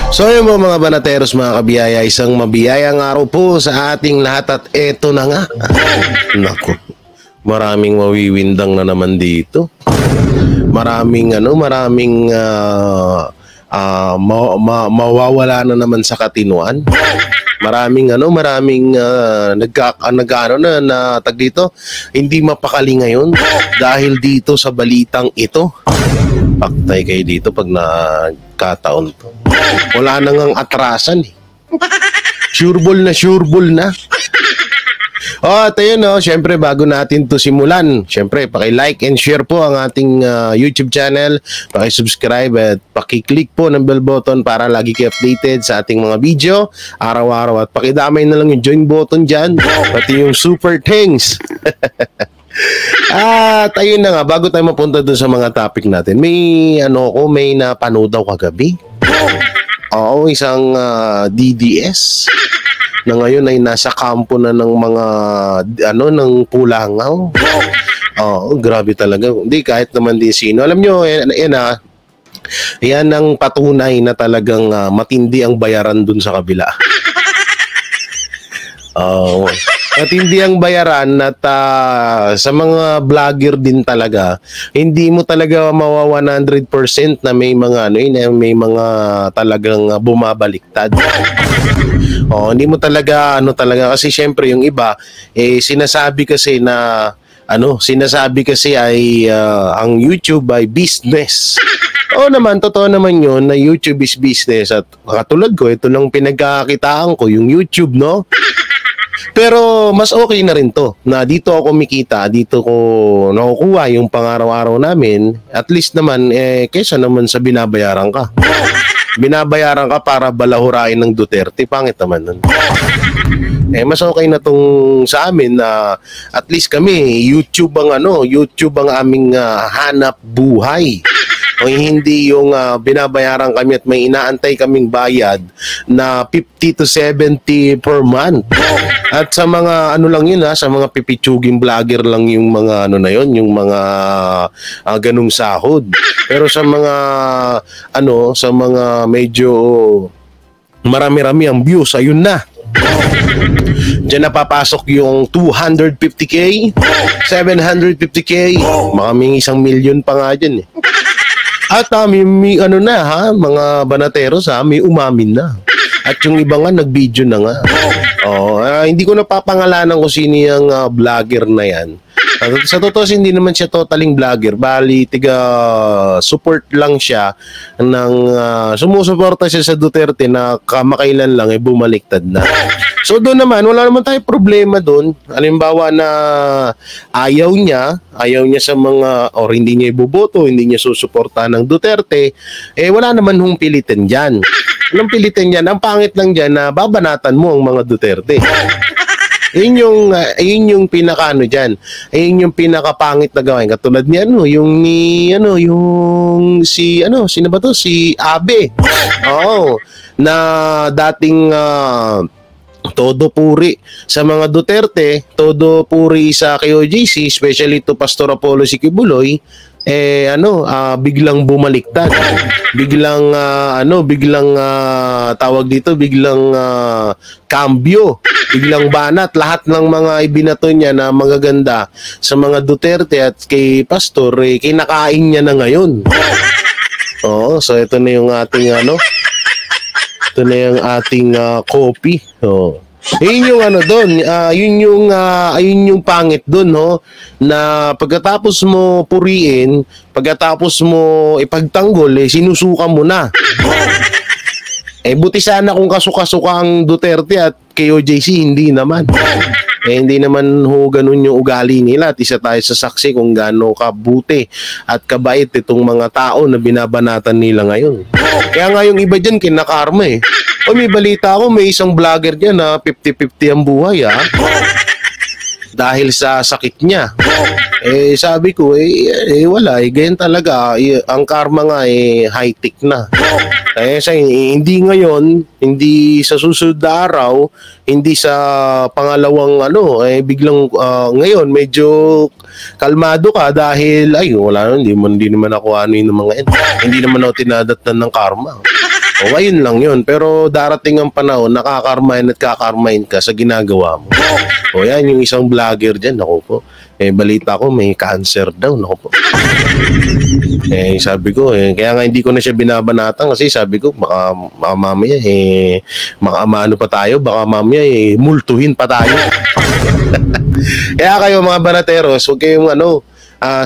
So yun po mga banateros, mga kabiyaya, isang mabiyayang araw po sa ating lahat at eto na nga. Naku, maraming mawiwindang na naman dito. Maraming mawawala na naman sa katinuan. Maraming tag dito, hindi mapakali ngayon dahil dito sa balitang ito. Paktay kayo dito pag nagkataon to. Wala na ngang atrasan eh. Sureball na. At ayun, syempre bago natin to simulan, syempre paki-like and share po ang ating YouTube channel, paki-subscribe at paki-click po ng bell button para lagi kayo updated sa ating mga video araw-araw, at paki-damay na lang yung join button dyan, pati yung super thanks. At ayun na nga, bago tayo mapunta dun sa mga topic natin, may napanood daw kagabi. Oo, isang DDS na ngayon ay nasa kampo na ng mga ng Pulangaw. Oo, grabe talaga. Hindi, kahit naman din sino. Alam nyo, yan ang patunay na talagang matindi ang bayaran dun sa kabila. Oo. Matindi ang bayaran at sa mga vlogger din talaga, hindi mo talaga mawa 100% na may mga may mga talagang bumabaliktad. Hindi mo talaga kasi syempre yung iba sinasabi kasi ay ang YouTube ay business. Oo naman, totoo naman yun na YouTube is business, at katulad ko, ito lang pinagkakitaan ko, yung YouTube, no? Pero mas okay na rin to na dito ako kumikita, dito ko nakukuha yung pang-araw-araw namin, at least naman kaysa naman sa binabayaran ka. Binabayaran ka para balahurain ng Duterte, pangit naman nun. Mas okay na tong sa amin na at least kami YouTube ang aming hanap buhay. O hindi yung binabayaran kami at may inaantay kaming bayad na 50 to 70 per month. At sa mga lang yun, sa mga pipitsuging vlogger lang yung mga yung mga ganung sahod. Pero sa mga sa mga medyo marami-rami ang views, ayun na. Diyan napapasok yung 250k, 750k, makaming 1 million pa nga dyan eh. At may mga banateros may umamin na. At yung iba nga nag-video na nga. Hindi ko napapangalanan kung sino yung vlogger na yan. Sa totoo, hindi naman siya totaling vlogger. Bali, support lang siya ng sumusuporta siya sa Duterte na kamakailan lang bumaliktad na. So doon naman, wala naman tayong problema doon. Halimbawa na ayaw niya sa mga, or hindi niya iboboto, hindi niya susuporta ng Duterte, wala naman hong pilitin dyan. Anong pilitin dyan? Ang pangit lang dyan na babanatan mo ang mga Duterte. Yun yung pinakaano dyan. Ayun yung pinakapangit na gawain. Katulad ni sino ba to? Si Abe. Oo. Na dating todo puri sa mga Duterte, todo puri sa KOJC, especially to Pastor Apollo Sikibuloy, biglang bumaliktad. Biglang cambio, biglang banat lahat ng mga ibinato niya na magaganda sa mga Duterte at kay Pastor, kinakain niya na ngayon. So ito na yung ating copy. Yun yung doon, yun yung pangit doon, na pagkatapos mo puriin, pagkatapos mo ipagtanggol, sinusuka mo na. Buti sana kung kasuka-suka ang Duterte at KOJC, hindi naman. Hindi naman ganun yung ugali nila, at isa tayo sa saksi kung gaano kabuti at kabait itong mga tao na binabanatan nila ngayon. Kaya nga yung iba dyan kinakarma may balita ako, may isang vlogger dyan na 50-50 ang buhay dahil sa sakit niya. Sabi ko, wala, ganyan talaga. Ang karma nga, high-tech na. Hindi ngayon, hindi sa susunod na araw, hindi sa pangalawang biglang ngayon, medyo kalmado ka dahil, wala, hindi naman ako yung mga hindi naman ako tinadatnan ng karma. O ayun lang yun. Pero darating ang panahon, nakakarmahin at kakarmahin ka sa ginagawa mo. O yan, yung isang vlogger dyan, ako po. Balita ko may cancer daw, ako po. Sabi ko, kaya nga hindi ko na siya binabanatan kasi sabi ko, baka mamaya, baka maano pa tayo, baka mamaya, multuhin pa tayo. Kaya kayo mga banateros, huwag kayong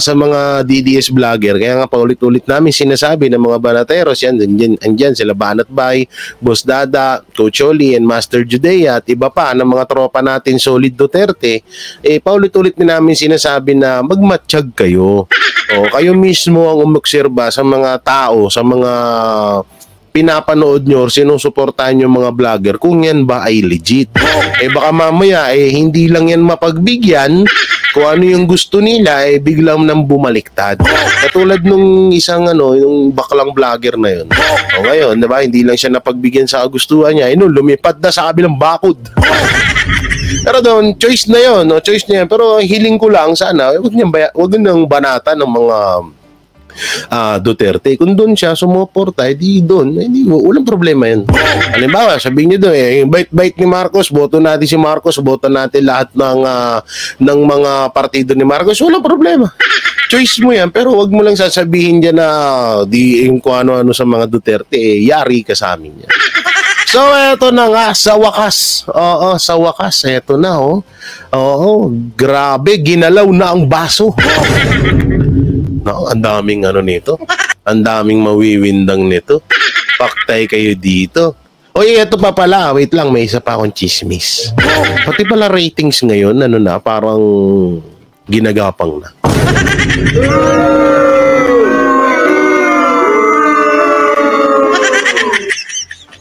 sa mga DDS vlogger, kaya nga paulit-ulit namin sinasabi ng mga banateros, andyan sila Banat Bay, Boss Dada, Coach Oli, and Master Judea, at iba pa ng mga tropa natin, Solid Duterte, paulit-ulit namin sinasabi na magmatsyag kayo. O, kayo mismo ang umobserba sa mga tao, sa mga pinapanood nyo or sinusuportahan nyo mga vlogger kung yan ba ay legit. Baka mamaya hindi lang yan mapagbigyan, kung ano yung gusto nila biglang nang bumaliktad. Katulad nung isang yung baklang vlogger na yun. O ngayon, diba, hindi lang siya napagbigyan sa kagustuhan niya, lumipad na sa kabilang bakod. Pero doon, choice na yun, no? Choice na yan. Pero hiling ko lang sana, huwag niyang banata ng mga Duterte. Kung doon siya sumuporta, doon, walang problema yan. Halimbawa, sabihin niyo doon, bait-bait ni Marcos, boto natin si Marcos, boto natin lahat ng mga partido ni Marcos, walang problema. Choice mo yan, pero wag mo lang sasabihin dyan na kung ano-ano sa mga Duterte, yari ka sa amin yan. So, eto na nga, sa wakas. Oo, sa wakas, eto na, Oo, grabe, ginalaw na ang baso. No, ang daming nito. Ang daming mawiwindang nito. Paktay kayo dito. Oy, eto pa pala. Wait lang, may isa pa akong chismis. Pati pala ratings ngayon, parang ginagapang na.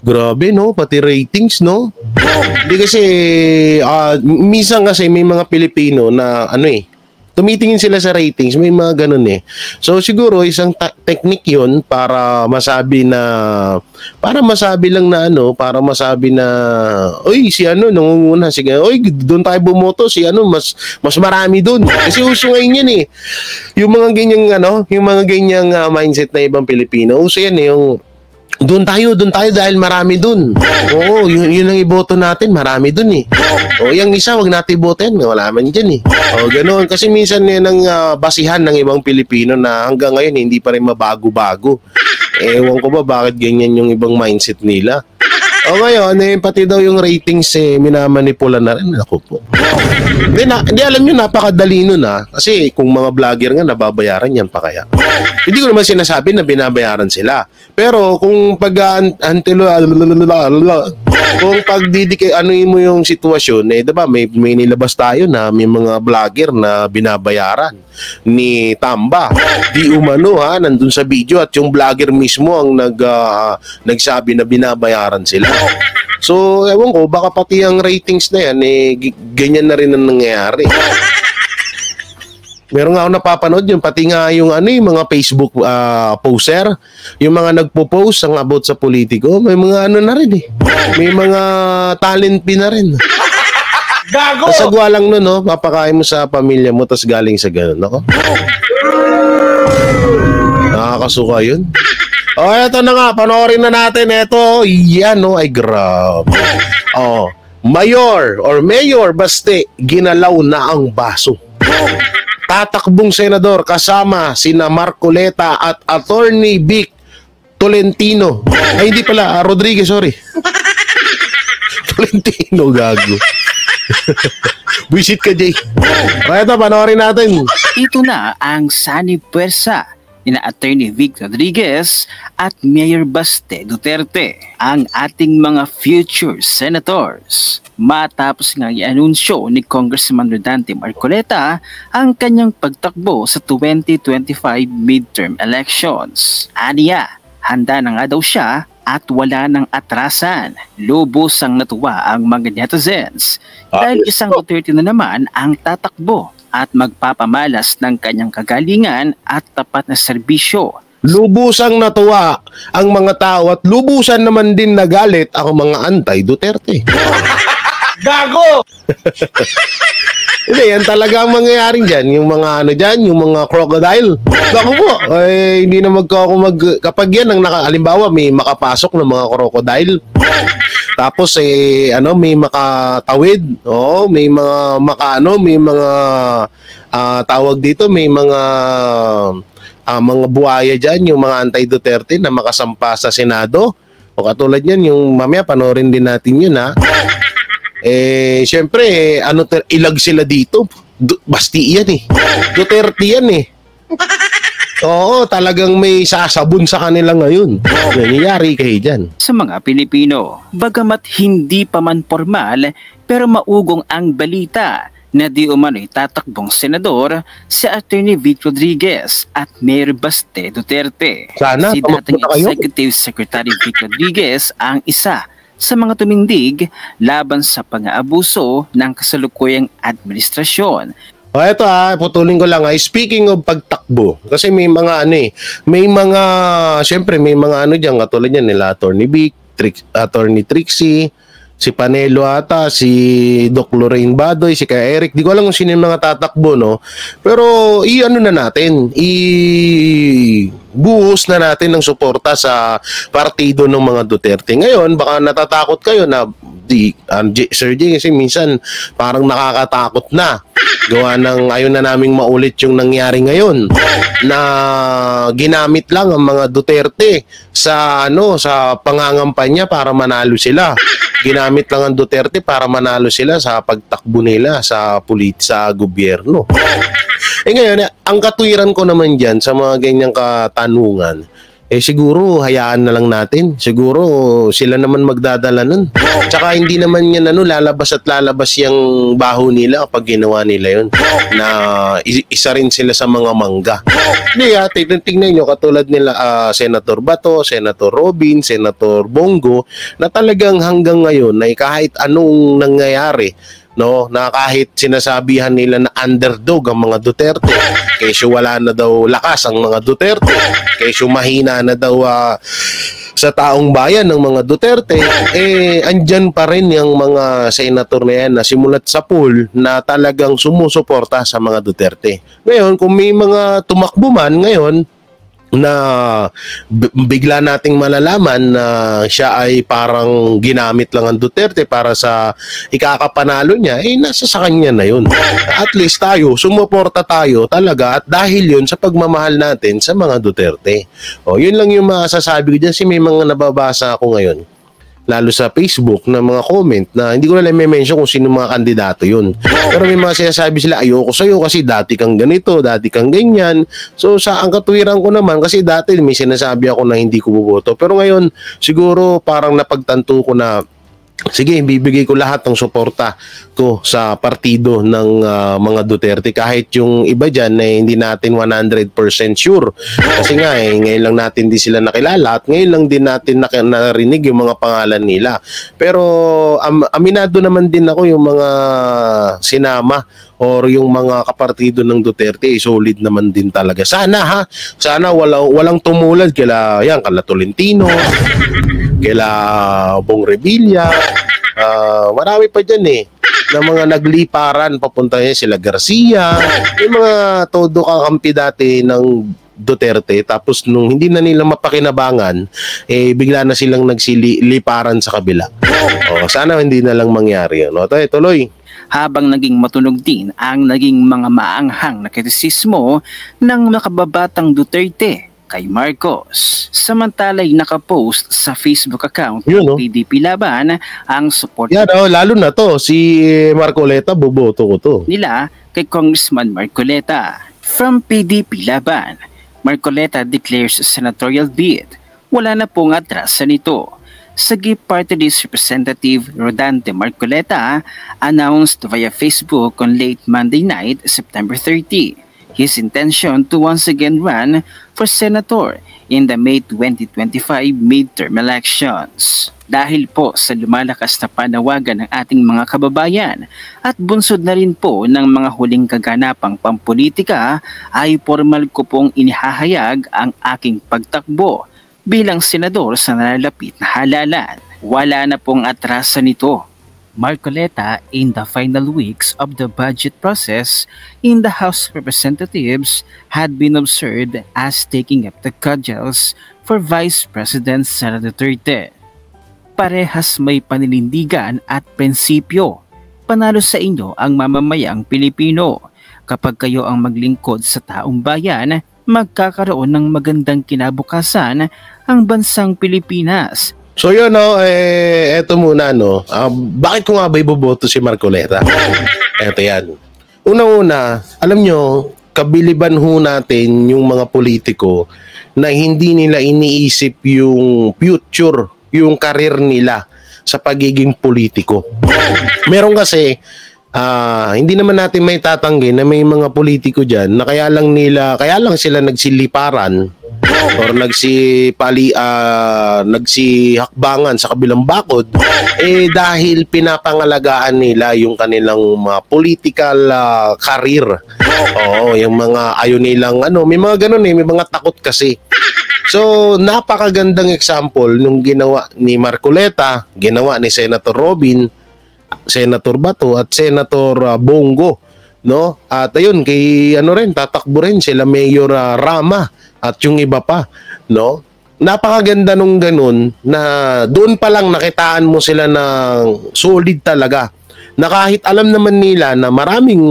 Grabe, no? Pati ratings, no? Hindi kasi, minsan kasi may mga Pilipino na, tumitingin sila sa ratings, may mga ganun So siguro isang technique 'yon para masabi lang na para masabi na oy si nangunguna, sige, oy doon tayo bumoto, si mas marami doon. Kasi uso ngayon yan Yung mga ganyang mindset na ibang Pilipino. Uso yan yung doon tayo dahil marami doon. Oo, yun ang iboto natin, marami doon O yung isa, wag natin ibotin, wala man dyan O ganoon, kasi minsan yan ang basihan ng ibang Pilipino na hanggang ngayon hindi pa rin mabago-bago. Ewan ko ba bakit ganyan yung ibang mindset nila. O ngayon, pati daw yung ratings minamanipula na rin. Ako po. Hindi alam nyo, napakadali nun Kasi kung mga vlogger nga, nababayaran yan pa kaya. Hindi ko naman sinasabi na binabayaran sila. Pero kung mo yung sitwasyon, diba, may nilabas tayo na may mga vlogger na binabayaran ni Tamba. Di umano nandun sa video at yung vlogger mismo ang nagsabi na binabayaran sila. So, ewan ko, baka pati ang ratings na yan, ganyan na rin ang nangyayari. Meron nga ako napapanood yun, pati nga yung yung mga Facebook poster, yung mga nagpo-post ang about sa politiko, may mga na rin May mga talent na rin. Gago! Kasagwa lang nun, papakain mo sa pamilya mo, tas galing sa ganun, ako. Nakakasuka yun. Eto na nga, panoorin na natin. Eto, yan ay grabe. Mayor Baste, ginalaw na ang baso. Tatakbong senador kasama sina Marcoleta at Attorney Vic Tolentino. Ay, hindi pala, Rodriguez, sorry. Tolentino, gago. Buisit ka, Jay. Eto, panoorin natin. Ito na ang sanib puwersa ni Attorney Vic Rodriguez at Mayor Baste Duterte, ang ating mga future senators. Matapos nga i-anunsyo ni Congressman Rodante Marcoleta ang kanyang pagtakbo sa 2025 midterm elections. Aniya, handa na nga daw siya at wala nang atrasan. Lubos ang natuwa ang mga netizens dahil isang Duterte na naman ang tatakbo at magpapamalas ng kanyang kagalingan at tapat na serbisyo. Lubusang natuwa ang mga tao at lubusan naman din nagalit ang mga anti-Duterte. Gago! Hindi, yan talaga ang mangyayaring dyan. Yung mga ano dyan, yung mga crocodile. Naku po, hindi na kapag yan, halimbawa may makapasok ng mga crocodile. Tapos may makatawid. Oo, may mga may mga tawag dito, may mga buhaya dyan, yung mga anti-Duterte na makasampa sa Senado. O katulad yan, yung mamaya panoorin din natin yun ha. Syempre, ilag sila dito. Basti yan eh. Duterte yan eh. Oo, talagang may sasabon sa kanila ngayon. Nangyayari kayo dyan. Sa mga Pilipino, bagamat hindi pa man formal, pero maugong ang balita na di umano'y tatakbong senador si Atty. Vic Rodriguez at Mayor Baste Duterte. Sana, si dating Executive Secretary Vic Rodriguez ang isa sa mga tumindig laban sa pang-aabuso ng kasalukuyang administrasyon. O eto putulin ko lang speaking of pagtakbo, kasi may mga syempre may mga diyan katulad niyan nila Atty. Vic, Atty. Trixie, si Panelo ata, si Doc Lorraine Badoy, si Kay Eric, di ko alam kung sino yung mga tatakbo, no? Pero buhos na natin ng suporta sa partido ng mga Duterte. Ngayon, baka natatakot kayo na Sir J, kasi minsan parang nakakatakot na. Gawa ng ayaw na naming maulit yung nangyari ngayon na ginamit lang ang mga Duterte sa pangangampanya para manalo sila. Ginamit lang ang Duterte para manalo sila sa pagtakbo nila sa gobyerno. Ngayon, ang katwiran ko naman dyan sa mga ganyang katanungan, siguro hayaan na lang natin. Siguro sila naman magdadala nun. Tsaka hindi naman yan lalabas at lalabas yung baho nila kapag ginawa nila yun. Na isa rin sila sa mga mangga. Hindi tingnan nyo katulad nila Senator Bato, Senator Robin, Senator Bongo, na talagang hanggang ngayon ay kahit anong nangyayari, na kahit sinasabihan nila na underdog ang mga Duterte, kesyo wala na daw lakas ang mga Duterte, kesyo mahina na daw sa taong bayan ng mga Duterte, andyan pa rin yung mga senator na yan na simulat sa pool na talagang sumusuporta sa mga Duterte. Ngayon, kung may mga tumakbo man ngayon na bigla nating malalaman na siya ay parang ginamit lang ang Duterte para sa ikakapanalo niya, nasa sa kanya na yun. At least tayo, sumuporta tayo talaga at dahil yun sa pagmamahal natin sa mga Duterte. Yun lang yung masasabi ko dyan, kasi may mga nababasa ako ngayon, lalo sa Facebook, na mga comment na hindi ko na lang mention kung sino mga kandidato yun. Pero may mga sinasabi sila, ayoko sa'yo kasi dati kang ganito, dati kang ganyan. So sa ang katwiran ko naman, kasi dati may sinasabi ako na hindi ko boboto. Pero ngayon, siguro parang napagtanto ko na sige, bibigay ko lahat ng suporta ko sa partido ng mga Duterte. Kahit yung iba dyan na hindi natin 100% sure. Kasi nga ngayon lang natin di sila nakilala at ngayon lang din natin narinig yung mga pangalan nila. Pero aminado naman din ako yung mga sinama or yung mga kapartido ng Duterte, solid naman din talaga. Sana walang tumulad kila Tolentino, kila Bong Revilla, marami pa dyan na mga nagliparan papunta sila Garcia, yung mga todo kakampi dati ng Duterte, tapos nung hindi na nila mapakinabangan, bigla na silang nagsiliparan sa kabila. Sana hindi na lang mangyari yun. Tuloy. Habang naging matunog din ang naging mga maanghang na kritisismo ng nakababatang Duterte kay Marcos. Samantala'y nakapost sa Facebook account ng PDP Laban ang support lalo na to, si Marcoleta, boboto ko to. Nila kay Congressman Marcoleta. From PDP Laban, Marcoleta declares senatorial bid. Wala na pong atrasan nito. Sagip Party List Representative Rodante Marcoleta announced via Facebook on late Monday night, September 30, his intention to once again run for senator in the May 2025 midterm elections. Dahil po sa lumalakas na panawagan ng ating mga kababayan at bunsod na rin po ng mga huling kaganapang pampolitika, ay formal ko pong inihahayag ang aking pagtakbo bilang senador sa nalalapit na halalan. Wala na pong atrasan nito. Marcoleta in the final weeks of the budget process in the House of Representatives had been observed as taking up the cudgels for Vice President Sara Duterte. Parehas may paninindigan at prinsipyo. Panalo sa inyo ang mamamayang Pilipino. Kapag kayo ang maglingkod sa taong bayan, magkakaroon ng magandang kinabukasan ang bansang Pilipinas. So yun, eto muna, bakit ko nga ba iboboto si Marcoleta? Eto yan. Una-una, alam nyo, kabiliban ho natin yung mga politiko na hindi nila iniisip yung future, yung karir nila sa pagiging politiko. Meron kasi, hindi naman natin may tatanggi na may mga politiko dyan na kaya lang sila nagsiliparan or nagsihakbangan sa kabilang bakod dahil pinapangalagaan nila yung kanilang mga political career. Oo, yung mga ayaw nilang may mga ganun may mga takot kasi. So, napakagandang example nung ginawa ni Marcoleta, ginawa ni Senator Robin, Senator Bato at Senator Bongo, no? At ayun kay tatakbo rin sila Mayor Rama at yung iba pa, no? Napakaganda nung ganun na doon pa lang nakitaan mo sila ng solid talaga. Na kahit alam naman nila na maraming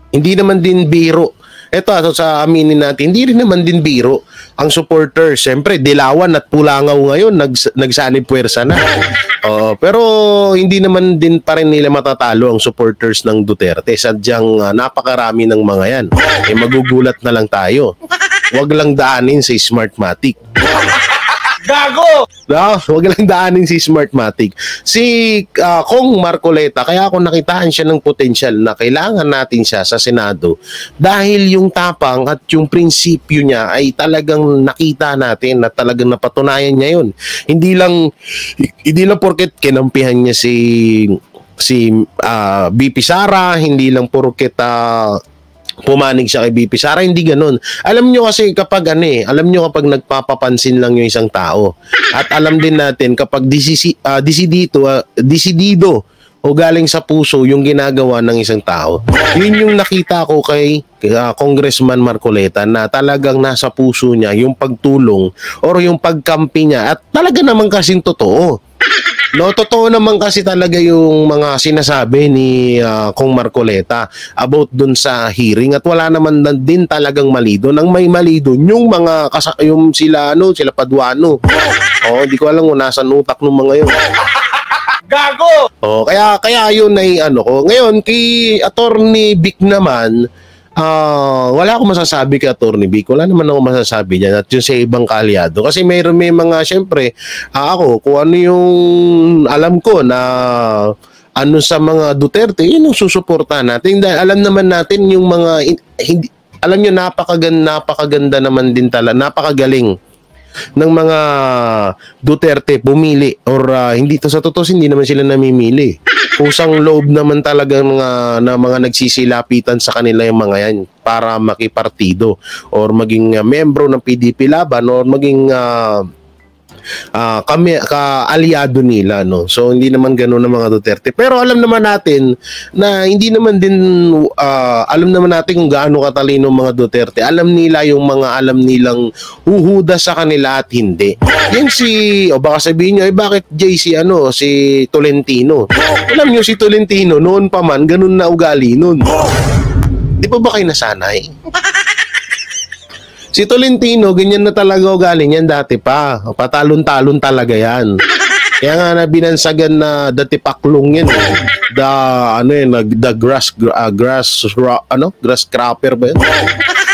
hindi naman din biro. Ito sa aminin natin, hindi rin naman din biro ang supporters. Siyempre, dilawan at pulangaw ngayon, nagsanib puwersa na. Pero hindi naman din pa rin nila matatalo ang supporters ng Duterte. Sadyang napakarami ng mga yan. Magugulat na lang tayo. Huwag lang daanin si Smartmatic. Gago! No, huwag lang daanin si Smartmatic. Si Kong Marcoleta, kaya ako nakitaan siya ng potensyal na kailangan natin siya sa Senado dahil yung tapang at yung prinsipyo niya ay talagang nakita natin na talagang napatunayan niya yun. Hindi lang porket kinampihan niya si BP Sara, hindi lang porket pumanig siya kay BP Sara, hindi ganun. Alam nyo kasi kapag kapag nagpapapansin lang yung isang tao. At alam din natin kapag desidido o galing sa puso yung ginagawa ng isang tao. Yun yung nakita ko kay Congressman Marcoleta na talagang nasa puso niya yung pagtulong or yung pagkampi niya at talaga naman kasing totoo. No, totoo naman kasi talaga yung mga sinasabi ni Kong Marcoleta about dun sa hearing at wala naman din talagang mali doon. Ang may mali doon yung mga sila Paduano. Hindi ko alam kung nasa utak ng mga yun. Gago! Kaya yun ay ko. Ngayon kay Attorney Vic naman, wala akong masasabi kay Atty. Vic. Wala naman ako masasabi dyan at yung sa ibang kaalyado. Kasi may mga, syempre, ako, kung ano yung alam ko na sa mga Duterte, yun yung susuportahan natin. Dahil alam naman natin yung mga, alam nyo, napakaganda naman din talaga, napakagaling ng mga Duterte pumili or hindi to sa totoo hindi naman sila namimili. Pusang loob naman talaga na mga nagsisilapitan sa kanila yung mga yan para makipartido or maging membro ng PDP Laban or maging ka-aliado nila, no? So hindi naman ganoon ng mga Duterte. Pero alam naman natin na hindi naman din alam naman natin kung gaano katalino mga Duterte. Alam nila yung mga alam nilang huhuda sa kanila at hindi. Yan baka sabihin nyo, bakit si Tolentino? Alam nyo si Tolentino noon pa man ganun na ugali noon. Di ba kayo nasanay? Si Tolentino, ganyan na talaga ugali niyan dati pa. Patalon-talon talaga yan. Kaya nga binansagan na datipaklong yan. The grass crapper ba yan?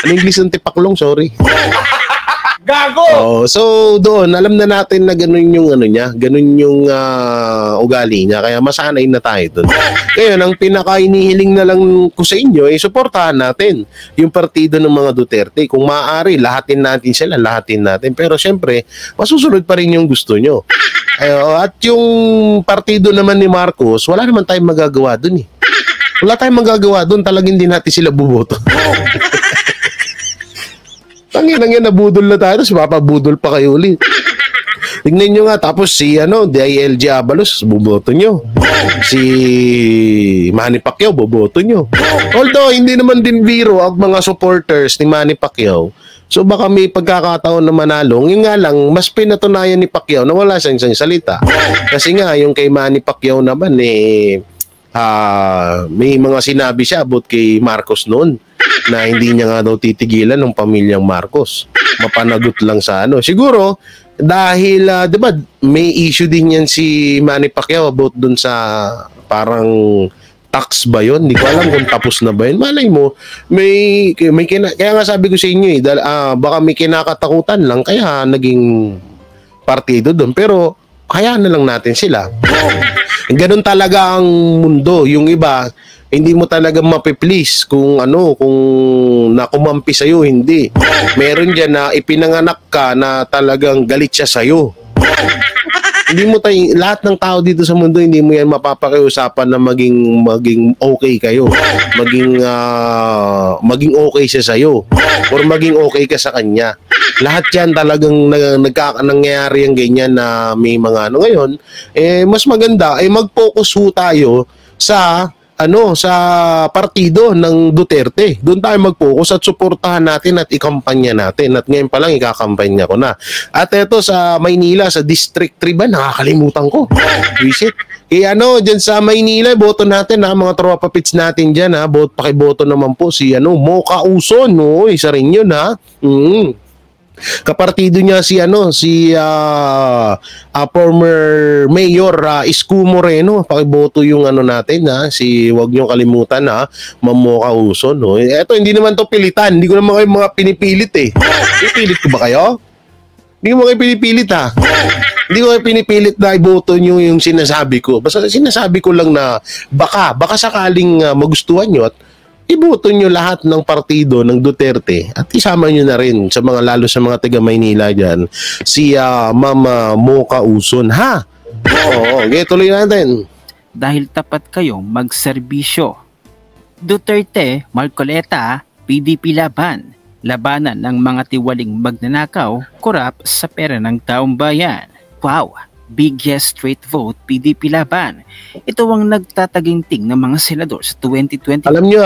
Ano English ng tipaklong? Sorry. Gago! So doon, alam na natin na ganun yung ganun yung ugali niya. Kaya masanay na tayo doon. Ngayon, ang pinaka-inihiling na lang ko sa inyo ay suportahan natin yung partido ng mga Duterte. Kung maaari, lahatin natin. Pero syempre, masusunod pa rin yung gusto nyo. At yung partido naman ni Marcos, wala naman tayong magagawa doon . Wala tayong magagawa doon, talagang hindi natin sila buboto. Tangina nabudol na tayo, tapos mapabudol pa kayo ulit. Tingnan nyo nga, tapos si DILG Abalos, boboto nyo. Si Manny Pacquiao, boboto nyo. Although, hindi naman din biro ang mga supporters ni Manny Pacquiao. So baka may pagkakataon na manalo. Yung nga lang, mas pinatunayan ni Pacquiao na wala siyang isang salita. Kasi nga, yung kay Manny Pacquiao naman, may mga sinabi siya about kay Marcos noon na hindi niya nga daw titigilan ng pamilyang Marcos. Mapanagot lang sa Siguro, dahil, di ba, may issue din yan si Manny Pacquiao about dun sa parang tax ba yun? Hindi ko alam kung tapos na ba yun. Malay mo, kaya nga sabi ko sa inyo baka may kinakatakutan lang kaya naging partido doon. Pero, hayaan na lang natin sila. Ganun talaga ang mundo. Yung iba, hindi mo talaga mapiplease kung nakumampi sa'yo, hindi. Meron dyan na ipinanganak ka na talagang galit siya sa'yo. Hindi mo lahat ng tao dito sa mundo, hindi mo yan mapapakiusapan na maging okay kayo. Maging okay siya sa'yo. Or maging okay ka sa kanya. Lahat yan talagang nangyayari yung ganyan na may mga ngayon. Mas maganda, mag-focus ho tayo sa partido ng Duterte. Doon tayo mag-focus at suportahan natin at ikampanya natin. At ngayon pa lang ikakampanya ko na. At eto sa Maynila, sa District 3 ba, nakakalimutan ko. Visit. Dyan sa Maynila, boto natin mga tropa pits natin dyan pakiboto naman po si Mocha Uson. Isa rin yun Kapartido niya si former Mayor Isko Moreno. Pakiboto yung natin wag niyo kalimutan Ma'am Mocha Uson. Eto, hindi naman to pilitan. Hindi ko naman kayo mga pinipilit Pipilit ko ba kayo? Hindi ko kayo pinipilit Hindi ko kayo pinipilit na iboto niyo yung sinasabi ko. Basta sinasabi ko lang na baka sakaling magustuhan niyo at iboto nyo lahat ng partido ng Duterte at isama nyo na rin lalo sa mga taga Maynila dyan si Ma'am Mocha Uson Oo, tuloy natin. Dahil tapat kayong magserbisyo. Duterte, Marcoleta, PDP laban. Labanan ng mga tiwaling magnanakaw, korap sa pera ng taong bayan. Wow! Biggest straight vote, PDP laban. Ito ang nagtataginting ng mga senador sa 2020. Alam nyo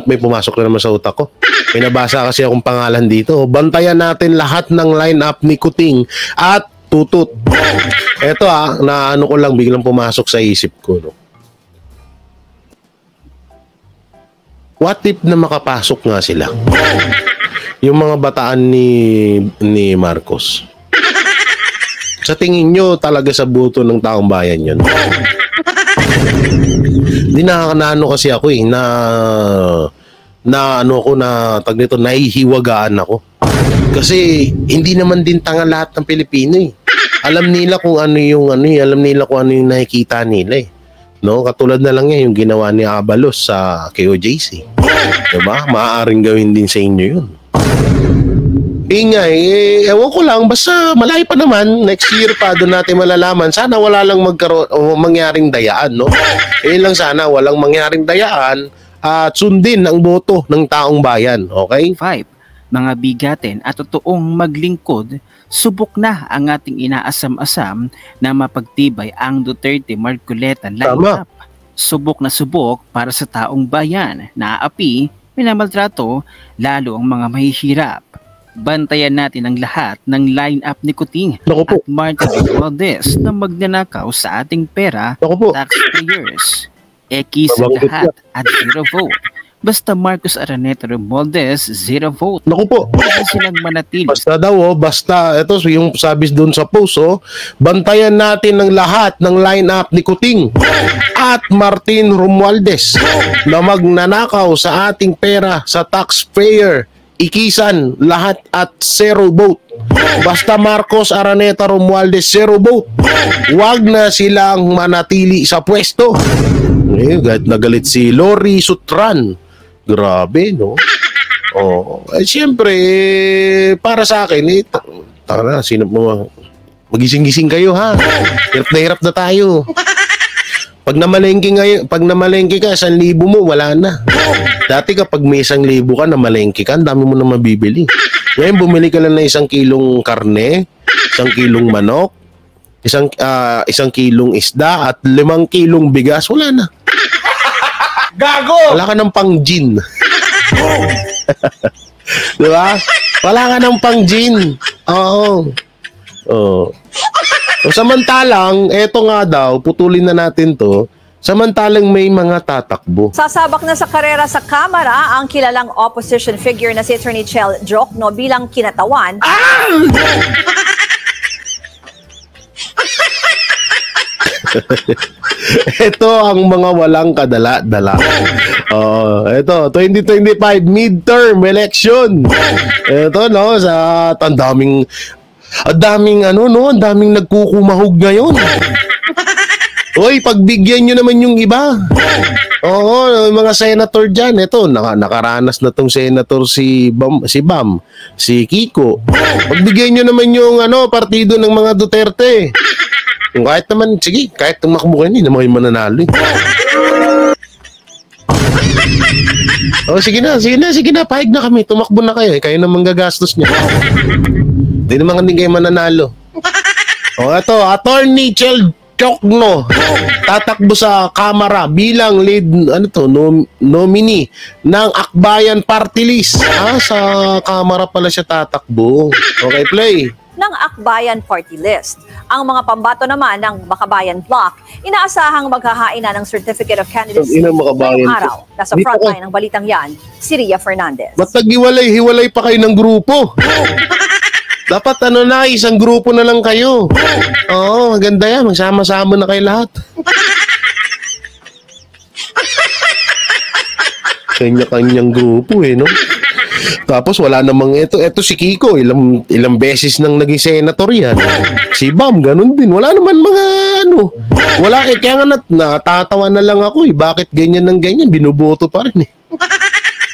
may pumasok na naman sa utak ko. May nabasa kasi akong pangalan dito. Bantayan natin lahat ng line-up ni Kuting at Tutut. Ito ko lang biglang pumasok sa isip ko. What if na makapasok nga sila? Yung mga bataan ni Marcos. Sa tingin nyo talaga sa buto ng taong bayan yun? Hindi nakakanaano kasi ako nahihiwagaan ako. Kasi hindi naman din tanga lahat ng Pilipino Alam nila kung ano yung nakikita nila Katulad na lang yung ginawa ni Abalos sa KOJC. Diba? Maaaring gawin din sa inyo yun. Ewan ko lang, basta malayo pa naman, next year pa doon natin malalaman. Sana wala lang mangyaring dayaan, lang sana, walang mangyaring dayaan at sundin ang boto ng taong bayan, okay? 5. Mga bigatin at totoong maglingkod, subok na ang ating inaasam-asam na mapagtibay ang Duterte Marcoleta lineup. Subok na subok para sa taong bayan, naaapi, minamaltrato, lalo ang mga mahihirap. Bantayan natin ang lahat ng line-up ni Kuting at Martin Romualdez na magnanakaw sa ating pera, taxpayers. Sa lahat at 0 vote. Basta Marcos Araneta Romualdez, 0 vote. Basta silang manatili. Basta ito yung sabi doon sa post, bantayan natin ng lahat ng line-up ni Kuting at Martin Romualdez na magnanakaw sa ating pera sa taxpayer. Ikisan lahat at 0 vote. Basta Marcos Araneta Romualdez 0 vote. Huwag na silang manatili sa pwesto. Nagalit si Lori Sutran. Grabe, siyempre, para sa akin, sino mo magising-gising kayo Hirap na tayo. Pag namalengke ka, 1,000 mo, wala na. Dati kapag may 1,000 ka, namalengke ka, ang dami mo na mabibili. Ngayon, bumili ka lang ng 1 kilong karne, 1 kilong manok, isang kilong isda at 5 kilong bigas, wala na. Gago! Wala ka ng pang-gin. Di ba? Wala ka ng pang-gin. Oo. Oh. So, samantalang, eto nga daw, putulin na natin to, samantalang may mga tatakbo. Sasabak na sa karera sa Kamara ang kilalang opposition figure na si Attorney Chel Diokno bilang kinatawan. Ito ang mga walang kadala-dala. Ito, 2025 midterm election. Ito, no, ang daming nagkukumahog ngayon. Oy, pagbigyan nyo naman yung iba. Oo, mga senator dyan. Ito, nakaranas na tong senator si Bam, si Kiko. Pagbigyan nyo naman yung partido ng mga Duterte. Kung kahit naman, sige, kahit tumakbo kayo, hindi naman yung mananalo. Oh, sige na, pahig na kami. Tumakbo na kayo. Kayo naman gagastos niya. Hindi naman kayo mananalo. Oh, ito, Attorney Chel Diokno tatakbo sa Kamara bilang lead nominee ng Akbayan Party List. Sa Kamara pala siya tatakbo. Okay, play. Ng Akbayan Party List. Ang mga pambato naman ng Bakabayan Bloc, inaasahang maghahain na ng Certificate of Candidacy ngayong araw. Nasa frontline ng balitang yan, si Ria Fernandez. Ba't naghiwalay pa kayo ng grupo? Dapat isang grupo na lang kayo. Oo, maganda yan. Magsama-sama na kayo lahat. Kanya-kanyang grupo no? Tapos wala namang ito si Kiko, ilang beses nang naging senator yan. Si Bam, ganun din. Wala naman mga Wala kaya nga natatawa na lang ako Bakit ganyan ng ganyan? Binuboto pa rin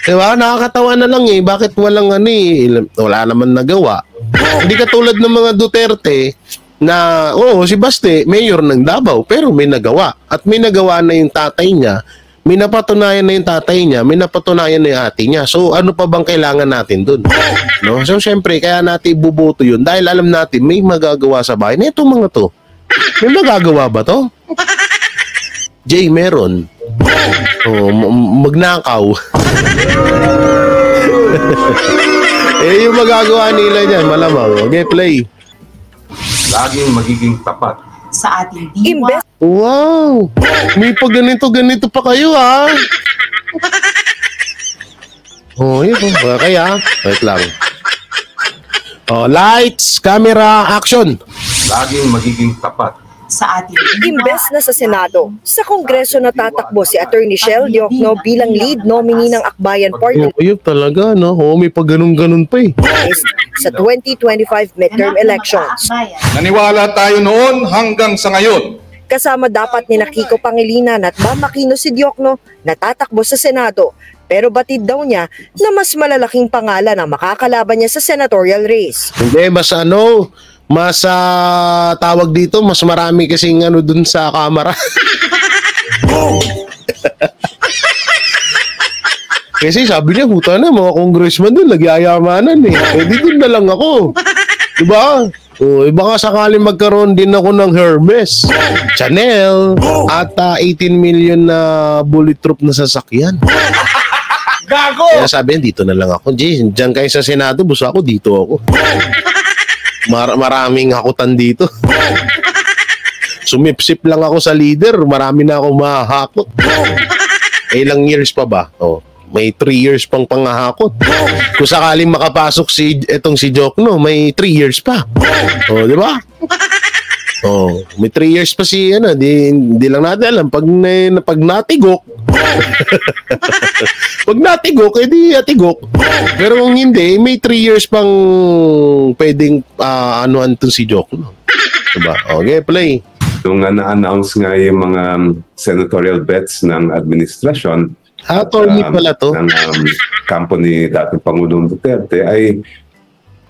Diba? Nakakatawa na lang Bakit walang wala naman nagawa. Hindi katulad ng mga Duterte na, si Baste, mayor ng Davao, pero may nagawa. At may nagawa na yung tatay niya, may napatunayan na yung tatay niya, may napatunayan na yung ate niya. So, ano pa bang kailangan natin dun? No? So, syempre, kaya natin ibuboto yun dahil alam natin may magagawa sa bahay. Na itong mga to, may magagawa ba to? Jay, meron. Magnakaw. Yung magagawa nila dyan, malamang. Okay, play. Laging magiging tapat sa ating diwa. Wow! May pa ganito pa kayo, yun. Kaya, wait lang. Lights, camera, action! Laging magiging tapat sa ating Imbes na sa Senado, sa Kongreso natatakbo si Attorney Chel Diokno bilang lead nominee ng Akbayan Party Ayun talaga, no? May pag ganun pa List sa 2025 midterm elections. Naniwala tayo noon hanggang sa ngayon. Kasama dapat ni Kiko Pangilinan at Bam Aquino si Diokno na tatakbo sa Senado. Pero batid daw niya na mas malalaking pangalan ang makakalaban niya sa senatorial race. Hindi, mas tawag dito, mas marami kasing dun sa Kamara. Kasi sabi niya, puta na, mga congressman dun, nagyayamanan Pwede dun na lang ako. Diba? Baka sakaling magkaroon din ako ng Hermes, Chanel, at 18 million na bulletproof na sasakyan. Gago! Kaya sabi niya, dito na lang ako. Diyan kayo sa Senado, buso ako, dito ako. Maraming hakutan dito. Sumipsip lang ako sa leader, marami na akong mahahakot. Ilang years pa ba? May 3 years pang pangahakot. Kung sakaling makapasok etong si Diokno, may 3 years pa. Di ba? May 3 years pa di lang natin alam pag natigok. Pag natigok, edi atigok. Pero kung hindi, may 3 years pang pwedeng anuhan to si Diokno. Diba? Okay, play. Nung na-announce nga yung mga senatorial bets ng administrasyon, attorney pala to. Ng kampo ni dating Pangulong Duterte ay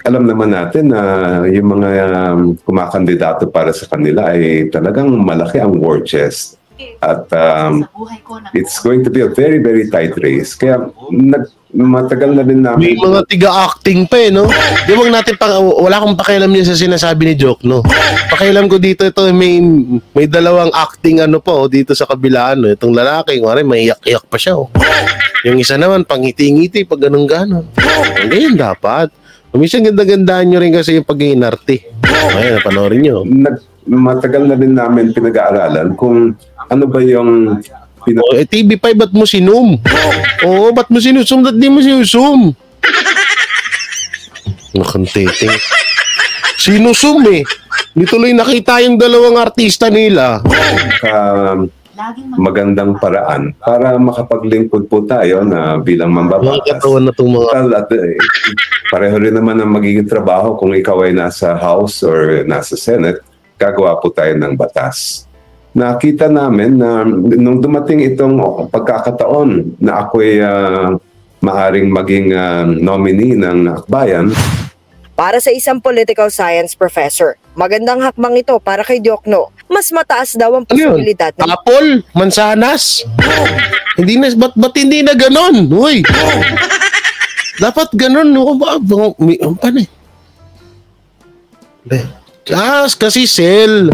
alam naman natin na yung mga kumakandidato para sa kanila ay talagang malaki ang war chest. At it's going to be a very, very tight race. Kaya matagal na din May namin. mga tiga-acting pa no? Di wag natin wala akong pakialam niya sa sinasabi ni Joke, no? Pakialam ko dito, ito may dalawang acting po, dito sa kabila, itong lalaki, may iyak-iyak pa siya, Yung isa naman, pangiti-ngiti, pag ganun-ganon. Ganyan dapat. Minsan ganda-gandaan nyo rin kasi yung pag-iinarte. Ayun, panoorin nyo. Matagal na din namin pinag-aaralan kung ano ba yung TV5, ba't mo sinum? Oo, ba't mo sinusum? Ba't di mo sinusum? Nakantiting. Sinusum Hindi tuloy nakita yung dalawang artista nila. magandang paraan para makapaglingkod po tayo na bilang mambabatas. Mga katawan na itong mga... At, pareho rin naman ang magiging trabaho kung ikaw ay nasa House or nasa Senate, gagawa po tayo ng batas. Nakita namin na nung dumating itong pagkakataon na ako'y maaring maging nominee ng Akbayan. Para sa isang political science professor, magandang hakbang ito para kay Diokno. Mas mataas daw ang posibilidad na... Apple? Mansanas? Hindi na, ba't hindi na ganon? Uy! Dapat ganon. Paano kasi cell.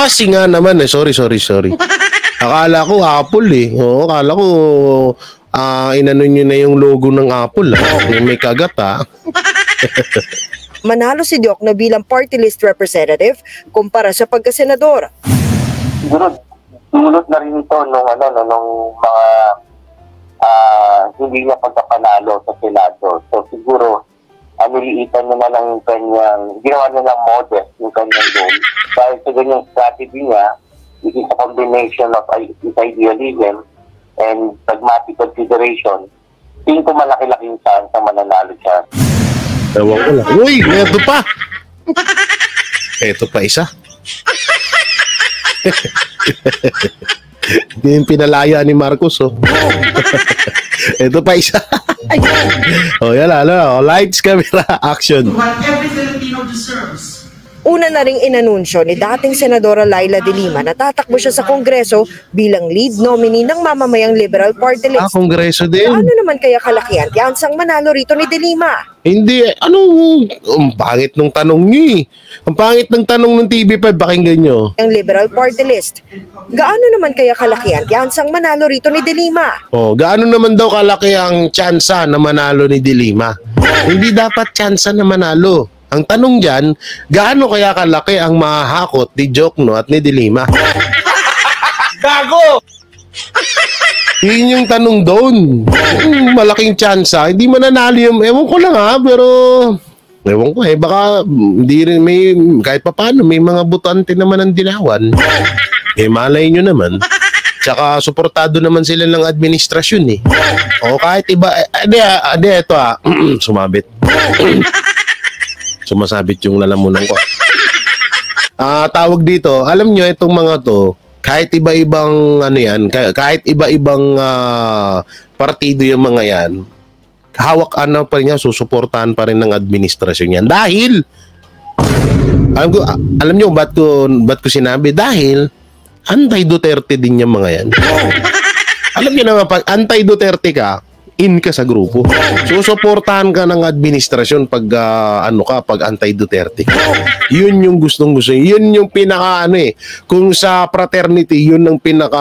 Si nga naman Sorry. Akala ko Apple Oo, akala ko inano nyo na yung logo ng Apple may kagat Manalo si Diokno bilang party list representative kumpara sa pagkasenador. Siguro, dulot na rin ito nung mga hindi niya pagkapanalo sa Senado. So siguro, niliitan niya na lang yung kanyang, ginawa niya ng modest yung kanyang goal. Dahil sa ganyang strategy niya, it is a combination of idealism and pragmatic consideration. Tingin ko malaki-laki yung chance na mananalo siya. Ewan ko lang. Uy, ito pa! Ito pa isa. Hindi yung pinalaya ni Marcos, Ito pa isa. Yan lights, camera, action. What every Filipino deserves. Una na ring inanunsyo ni dating Senadora Laila de Lima na tatakbo siya sa Kongreso bilang lead nominee ng mamamayang Liberal Party List. Kongreso din. Ano naman kaya kalaki ang tiyansang manalo rito ni de Lima? Hindi, ang pangit ng tanong niyo Ang pangit ng tanong ng TV5, pakinggan nyo. Ang Liberal Party List. Gaano naman kaya kalaki ang tiyansang manalo rito ni de Lima? Gaano naman daw kalaki ang tsansa na manalo ni de Lima? Hindi dapat tsansa na manalo. Ang tanong dyan, gaano kaya kalaki ang mahahakot ni Diokno at ni de Lima? Gago! Yun yung tanong doon. Malaking tsansa. Hindi mananalo yung... Ewan ko lang pero... Ewan ko baka hindi rin kahit paano, may mga butante naman ang dinawan. Malay nyo naman. Tsaka suportado naman sila ng administrasyon O kahit iba... ito sumabit. Sumasabit yung lalamunan ko. Tawag dito, alam nyo itong mga to, kahit iba-ibang kahit iba-ibang partido yung mga yan, hawak pa rin yan, susuportahan pa rin ng administrasyon yan. Dahil, alam nyo, ba't ko sinabi? Dahil, anti-Duterte din yung mga yan. Alam nyo naman, pag anti-Duterte ka, in ka sa grupo. Susuportahan ka ng administrasyon pag pag anti-Duterte. Yun yung gustong-gusto. Yun yung pinaka Kung sa fraternity, yun ang pinaka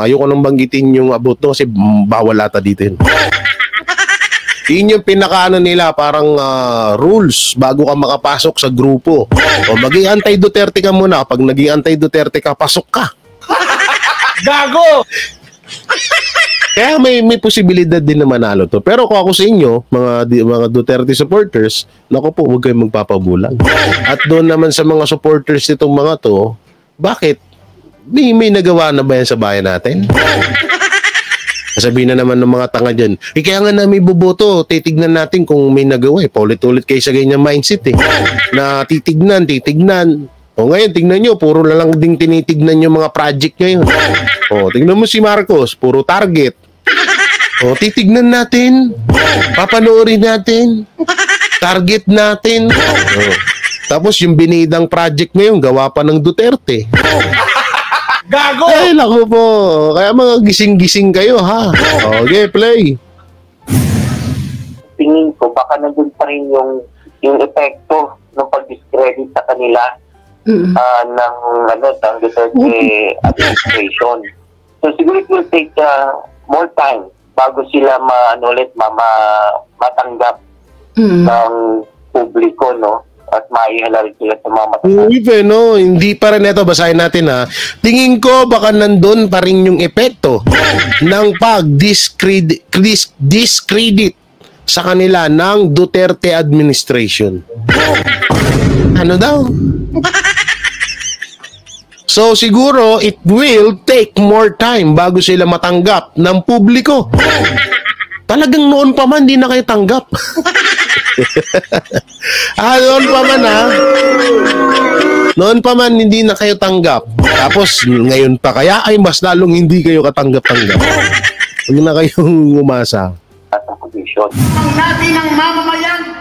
ayoko nang banggitin yung about kasi bawal ata dito yun. Yun yung pinaka nila, parang rules bago ka makapasok sa grupo. O maging anti-Duterte ka muna. Pag naging anti-Duterte ka, pasok ka. Gago! Kaya may posibilidad din na manalo to. Pero kung ako sa inyo, mga Duterte supporters, naku po, huwag kayong magpapabulang. At doon naman sa mga supporters nitong mga to, bakit? May nagawa na ba yan sa bayan natin? Sabihin na naman ng mga tanga dyan, kaya nga na may boboto, titignan natin kung may nagawa. Paulit-ulit kayo sa ganyan mindset na titignan. O ngayon, tignan nyo, puro na lang ding tinitignan yung mga project ngayon. O, tignan mo si Marcos, puro target. O, titignan natin. Papanoorin natin. Target natin. O, tapos yung binidang project ngayon, gawa pa ng Duterte. Gago! Ay, naku po. Kaya mga gising-gising kayo, ha? Okay, play. tingin ko, baka nandun pa rin yung epekto ng pag-discredit sa kanila ng Duterte administration. So siguro it will take more time bago sila matanggap ng publiko, no? At maihalal sila sa mga matatanda. No, hindi pa rin ito. Basahin natin ha. Tingin ko baka nandun pa rin yung epekto ng pag-discredit sa kanila ng Duterte administration. Ano daw? So siguro it will take more time bago sila matanggap ng publiko. Talagang noon pa man di na kayo tanggap. Noon pa man Noon pa man hindi na kayo tanggap. Tapos ngayon pa kaya ay mas lalong hindi kayo katanggap-tanggap. Huwag na kayong umasa.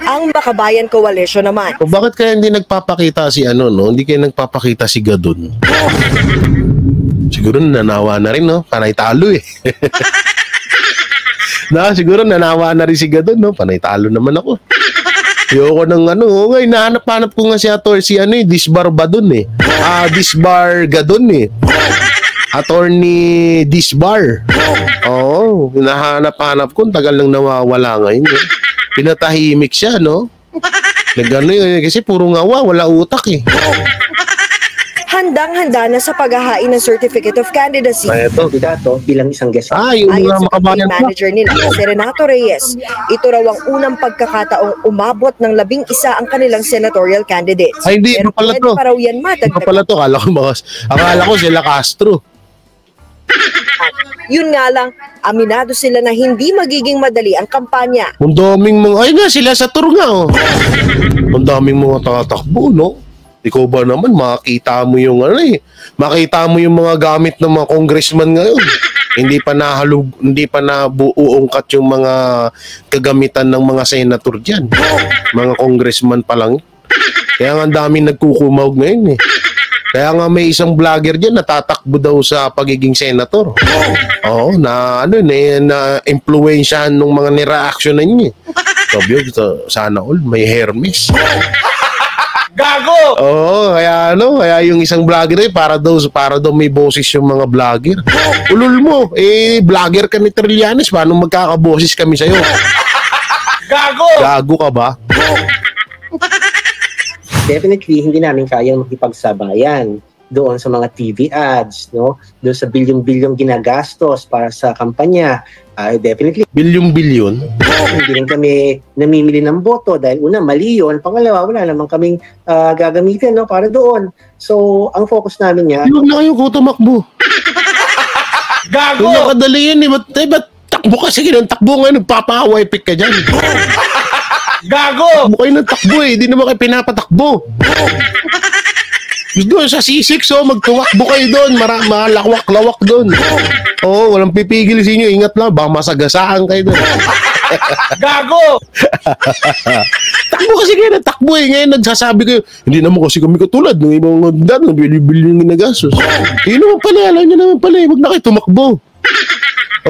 Ang Bakabayan Coalition naman. O bakit kaya hindi nagpapakita si hindi kayo nagpapakita si Gadon? Siguro nanawa na rin, no? Panay talo eh. Siguro nanawa na rin si Gadon, no? Panay talo naman ako. Ayoko ng ngayon nahanap-hanap ko nga si Disbar Badon eh. Disbar Gadon eh. Attorney Disbar. Oo, hinahanap-hanap ko, tagal nang nawawala ngayon. Eh. Pinatahimik siya, no? Kasi puro ngawa, wala utak eh. Handang-handa na sa paghahain ng Certificate of Candidacy. Ito, Bidato, bilang isang guest. Yung Ayon mga sa campaign manager nila, si Renato Reyes, ito raw ang unang pagkakataong umabot ng 11 ang kanilang senatorial candidates. Hindi, pero pala pwede to. pa raw yan matagdag. Pala to, akala ko sila Castro. Yun nga lang, aminado sila na hindi magiging madali ang kampanya. Ang daming sila sa tour nga, oh. Ang daming mga tatakbo, no? Ikaw ba naman, makita mo yung makita mo yung mga gamit ng mga congressman ngayon. Hindi pa nabuungkat yung mga kagamitan ng mga senator diyan. Mga congressman pa lang. Kaya nga ang daming nagkukumawag ngayon eh. Kaya nga may isang vlogger diyan natatakbo daw sa pagiging senator. Oo, na impluwensyahan ng mga ni-reactionan niya. Sabi sana all may Hermes. Gago! Oo, kaya yung isang vlogger para daw may boses yung mga vlogger. Ulul mo, vlogger ka ni Trillanes, paano magkakaboses kami sa'yo? Gago! Gago ka ba? Definitely, hindi namin kayang makipagsabayan doon sa mga TV ads, no? Doon sa bilyong-bilyong ginagastos para sa kampanya. Definitely. Bilyong-bilyon? Hindi rin kami namimili ng boto dahil una, mali yun. Pangalawa, wala naman kaming gagamitin, no, para doon. So, ang focus namin niya... Huwag na kayo ko tumakbo. Gago! Kung nakadali yan, ba't takbo ka? Sige, takbo nga, nagpapa-Hawaii pick ka dyan. Gago! Takbo kayo ng takbo eh, di naman kayo pinapatakbo. Doon sa C6, magtuwakbo kayo doon, malawak-lawak doon. Walang pipigil sa inyo, ingat lang, baka masagasaan kayo doon. Gago! Takbo kasi kayo, takbo eh. Ngayon nagsasabi kayo, hindi naman kasi kami katulad ng ibang dano, bilyon yung ginagastos. Yun naman pala, alam nyo naman pala, huwag na kayo tumakbo.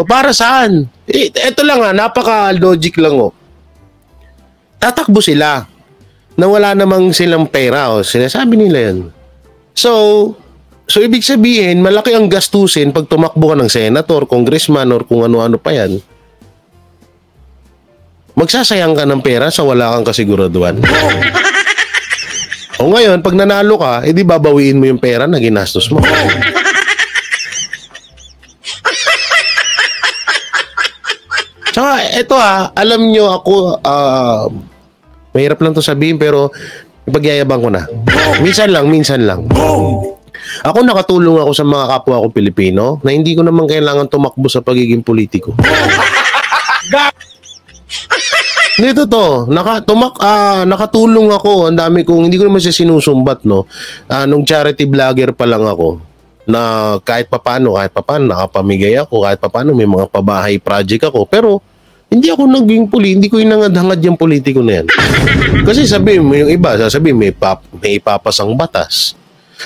Para saan? Ito lang napaka-logic lang tatakbo sila na wala namang silang pera sinasabi nila yan. So ibig sabihin, malaki ang gastusin pag tumakbo ka ng senator, congressman, or kung ano-ano pa yan. Magsasayang ka ng pera sa wala kang kasiguraduhan. O ngayon, pag nanalo ka, edi babawiin mo yung pera na ginastos mo. Tsaka, eto alam nyo ako, mahirap lang to sabihin pero ipagyayabang ko na. Minsan lang. Ako nakatulong ako sa mga kapwa ko Pilipino na hindi ko naman kailangan tumakbo sa pagiging politiko. Dito to, nakatulong ako, ang dami kong, hindi ko naman siya sinusumbat, no? Nung charity vlogger pa lang ako, na kahit papaano, nakapamigay ako, kahit papaano may mga pabahay project ako, pero hindi ako naging hindi ko inangad-hangad yung politiko na yan. Kasi sabihin mo yung iba, sasabihin may ipapasang batas,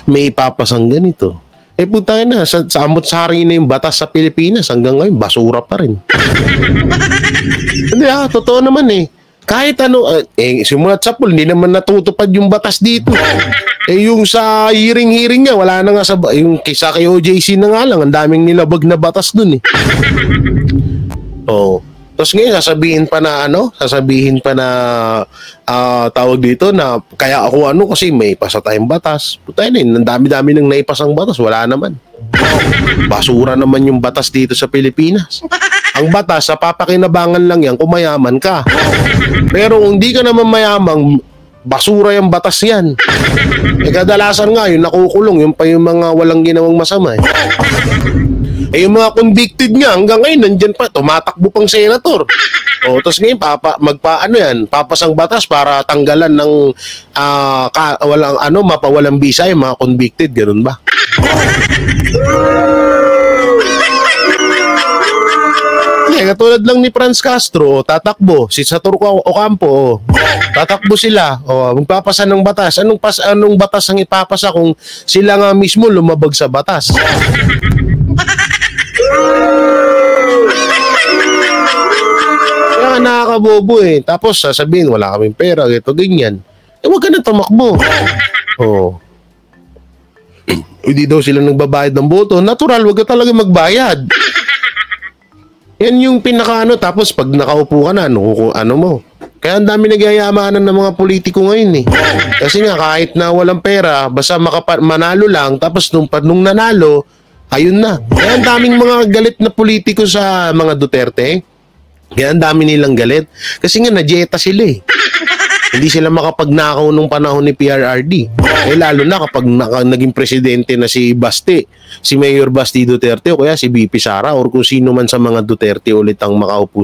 may ipapasang ganito. Puta na, sa amot-sari na yung batas sa Pilipinas, hanggang ngayon, basura pa rin. Hindi totoo naman kahit ano, simulat sa pool, hindi naman natutupad yung batas dito. Yung sa hearing niya, wala na nga yung kisa kay OJC na nga lang, ang daming nilabag na batas dun eh. Tapos ngayon, sasabihin pa na tawag dito na kaya ako kasi may pasa tayong batas. Putay na yun, ang dami-dami nang naipasang batas, wala naman. Basura naman yung batas dito sa Pilipinas. Ang batas, sa papakinabangan lang yan kung mayaman ka. Pero kung di ka naman mayamang, basura yung batas yan. Kadalasan nga, yung nakukulong, yung pa yung mga walang ginawang masama eh. Yung mga convicted nga, hanggang ngayon, nandyan pa, tumatakbo pang senator. Tapos ngayon, papasang batas para tanggalan ng mapawalang bisa yung mga convicted, ganun ba? Katulad lang ni Franz Castro, tatakbo. Si Saturco Ocampo, tatakbo sila. Magpapasa ng batas. Anong batas ang ipapasa kung sila nga mismo lumabag sa batas? Kaya nakakabobo eh. Tapos sasabihin, wala kaming pera, ito, ganyan. Huwag ka na tumakbo. Hindi daw sila nagbabayad ng boto. Natural, huwag ka talaga magbayad. Yan yung tapos pag nakaupo ka na, ano mo. Kaya ang dami nagyayamanan ng mga politiko ngayon eh. Kasi nga kahit na walang pera, basta manalo lang, tapos nung nanalo, ayun na. Kaya ang daming mga galit na politiko sa mga Duterte. Kaya ang dami nilang galit. Kasi nga na-jeta sila eh. Hindi sila makapagnakaw nung panahon ni PRRD. Lalo na kapag naging presidente na si Basti, si Mayor Basti Duterte o kaya si BP Sara or kung sino man sa mga Duterte ulit ang makaupo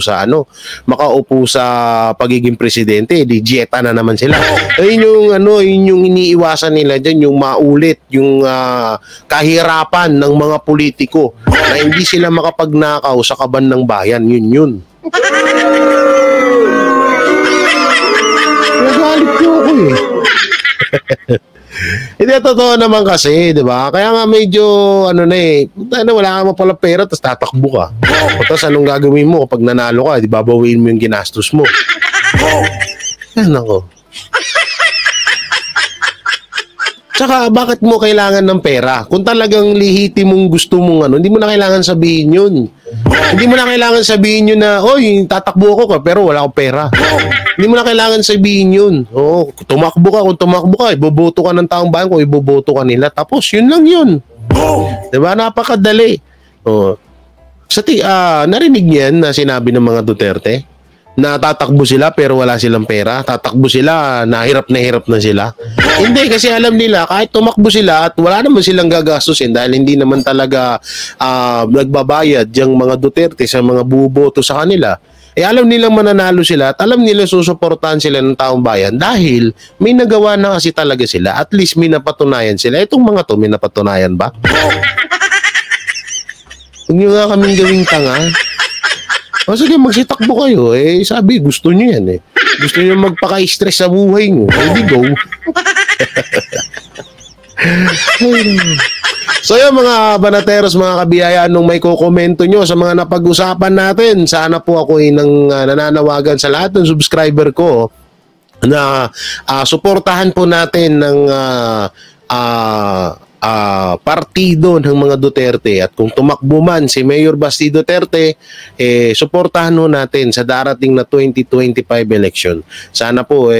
sa pagiging presidente, di jeta na naman sila. Yun yung iniiwasan nila diyan, yung maulit yung kahirapan ng mga politiko na hindi sila makapagnakaw sa kaban ng bayan. Yun. Nagalit ko ako eh. Hindi, totoo naman kasi, di ba? Kaya nga medyo, wala ka mo pala pera, tapos tatakbo ka. Tapos anong gagawin mo kapag nanalo ka? Di babawiin mo yung ginastos mo. Yan ako. Tsaka, bakit mo kailangan ng pera? Kung talagang lihiti mong gusto mong hindi mo na kailangan sabihin yun. Hindi mo na kailangan sabihin yun na, tatakbo ko pero wala akong pera. Hindi mo na kailangan sabihin yun. Kung tumakbo ka, iboboto ka ng taong bayan, kung iboboto ka nila. Tapos, yun lang yun. Diba? Napakadali. Narinig niyan na sinabi ng mga Duterte? Na tatakbo sila pero wala silang pera, tatakbo sila, hirap na sila. Hindi, kasi alam nila kahit tumakbo sila at wala naman silang gagastusin dahil hindi naman talaga nagbabayad yung mga Duterte sa mga buboto sa kanila. Alam nilang mananalo sila at alam nila susuportahan sila ng taong bayan dahil may nagawa na kasi talaga sila. At least may napatunayan sila. Itong mga to, may napatunayan ba? Huwag nyo nga kaming gawing tanga. Sige, magsitakbo kayo. Sabi, gusto nyo yan eh. Gusto nyo magpaka-stress sa buhay nyo. Hindi go. So yung mga banateros, mga kabiyayaan, nung may kukomento nyo sa mga napag-usapan natin, sana po ako nananawagan sa lahat ng subscriber ko na suportahan po natin ng partido ng mga Duterte, at kung tumakbo man si Mayor Basti Duterte, suportahan ho natin sa darating na 2025 election. Sana po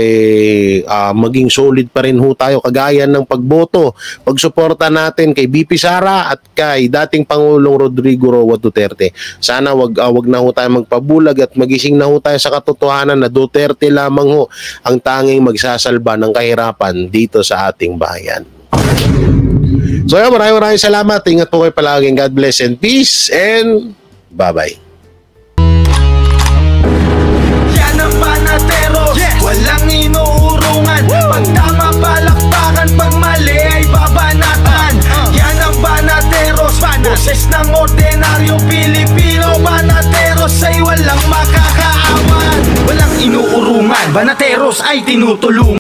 maging solid pa rin ho tayo kagaya ng pagboto, pagsuporta natin kay BP Sara at kay dating Pangulong Rodrigo Roa Duterte. Sana wag na ho tayo magpabulag at magising na ho tayo sa katotohanan na Duterte lamang ho ang tanging magsasalba ng kahirapan dito sa ating bayan. So maraming salamat. Ingat po kayo palagi. God bless and peace and bye-bye. Yan ang Banateros, walang inuurungan. Pag tama palakpakan, pag mali ay babanatan. Yan ang Banateros, boses ng ordinaryong Pilipino. Banateros ay walang makakaawan, walang inuurungan. Banateros ay tinutulungan.